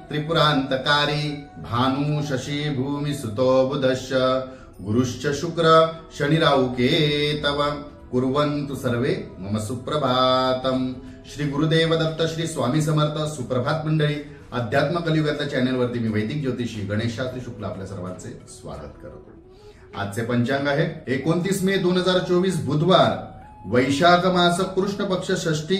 त्रिपुरांतकारी भानु शशी भूमि सुतो बुधश्च गुरुश्च शुक्र शनिराहु केतव कुर्वन्तु सर्वे मम सुप्रभातम। श्री गुरुदेव दत्त श्री स्वामी समर्थ। सुप्रभात मंडळी, अध्यात्म कलियुगाच्या चॅनलवरती मी वैदिक ज्योतिषी गणेश शास्त्री शुक्ल आपल्या सर्वांचे स्वागत करतो। आजचे पंचांग आहे 29 मे 2024 बुधवार, वैशाख मास, कृष्ण पक्ष, षष्ठी,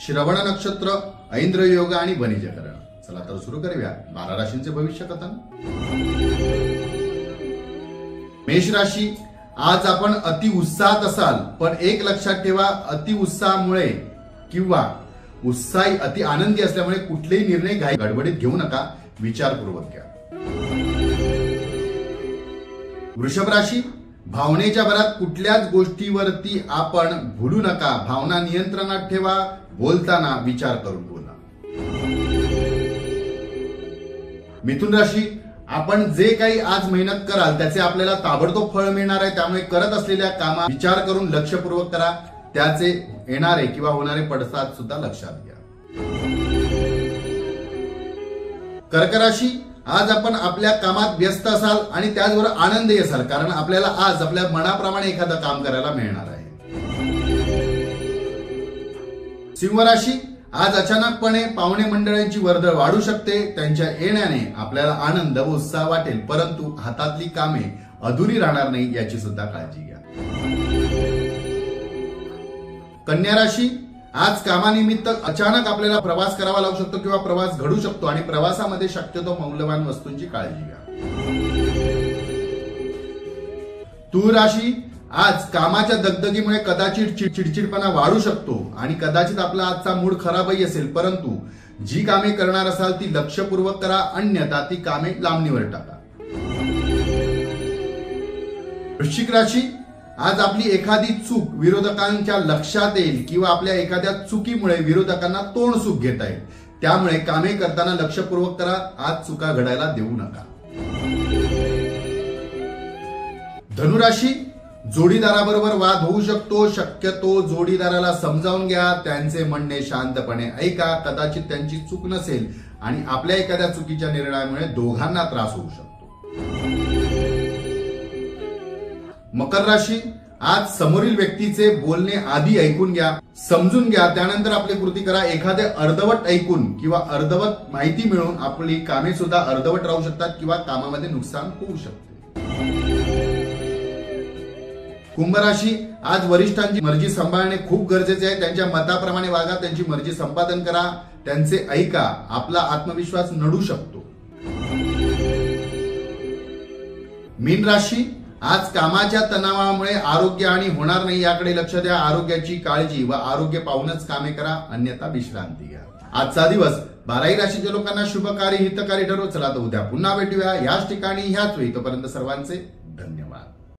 श्रवण नक्षत्र, ऐंद्र योग आणि वणिजकरण। चला तर सुरू करूया 12 राशींचे भविष्य कथन। मेष राशी, आज आपण अति उत्साहात असाल, पण एक लक्षात ठेवा, अति उत्साहामुळे किंवा उत्साही अति आनंदी असल्यामुळे कुठलेही निर्णय घाई गडबडीत घेऊ नका, विचारपूर्वक घ्या। वृषभ राशी, भावनेच्या भरात कुठल्याच गोष्टीवरती आपण भुलू नका, भावना नियंत्रणात ठेवा, बोलताना विचार करून बोला। मिथुन राशी, आपण जे काही आज मेहनत कराल त्याचे आपल्याला ताबडतोब फळ मिळणार आहे, त्यामुळे करत असलेल्या कामात विचार करून लक्षपूर्वक करा, त्याचे येणारे किंवा होणारे पडसाद सुद्धा लक्षात घ्या। कर्क राशी, आज आपण आपल्या कामात व्यस्त असाल आणि त्याचबरोबर आनंदी असाल, कारण आपल्याला आज आपल्या मनाप्रमाणे एखादं काम करायला मिळणार आहे। सिंह राशी, आज अचानकपणे पाहुणे मंडळांची वर्दळ वाढू शकते, त्यांच्या येण्याने आपल्याला आनंद व उत्साह वाटेल, परंतु हातातली कामे अधुरी राहणार नाही याची सुद्धा काळजी घ्या। कन्या राशी, आज कामानिमित्त अचानक आपल्याला प्रवास करावा लागू शकतो किंवा प्रवास घडू शकतो आणि प्रवासामध्ये शक्यतो मौल्यवान वस्तूंची काळजी घ्या। तुळ राशी, आज कामाच्या दगदगीमुळे कदाचित चिडचिडपणा वाढू शकतो आणि कदाचित आपला आजचा मूड खराबही असेल, परंतु जी कामे करणार असाल ती लक्षपूर्वक करा, अन्यथा ती कामे लांबणीवर टाका। वृश्चिक राशी, आज आपली एखादी चूक विरोधकांच्या लक्षात येईल किंवा आपल्या एखाद्या चुकीमुळे विरोधकांना तोंड सुख घेता येईल, त्यामुळे कामे करताना लक्षपूर्वक करा, आज चुका घडायला देऊ नका। धनुराशी, जोडीदाराबरोबर वाद होऊ शकतो, शक्यतो जोडीदाराला समजावून घ्या, त्यांचे म्हणणे शांतपणे ऐका, कदाचित त्यांची चूक नसेल आणि आपल्या एखाद्या चुकीच्या निर्णयामुळे दोघांना त्रास होऊ शकतो। मकर राशी, आज समोरील व्यक्तीचे बोलणे आधी ऐकून घ्या, समजून घ्या, त्यानंतर आपली कृती करा। एखादे अर्धवट ऐकून किंवा अर्धवट माहिती मिळून आपली कामे सुद्धा अर्धवट राहू शकतात किंवा कामामध्ये नुकसान होऊ शकते। कुंभ राशी, आज वरिष्ठांची मर्जी सांभाळणे खूप गरजेचे आहे, त्यांच्या मताप्रमाणे वागा, त्यांची मर्जी संपादन करा, त्यांचे ऐका, आपला आत्मविश्वास नडू शकतो। मीन राशी, आज कामाच्या तणावामुळे आरोग्य आणि होणार नाही याकडे लक्ष द्या, आरोग्याची काळजी व आरोग्य पाहूनच कामे करा, अन्यथा विश्रांती घ्या। आजचा दिवस 12 राशीच्या लोकांना शुभकारी हितकारी ठरो। चला तर उद्या पुन्हा भेटूया याच ठिकाणी ह्याच वेळी, तोपर्यंत सर्वांचे धन्यवाद।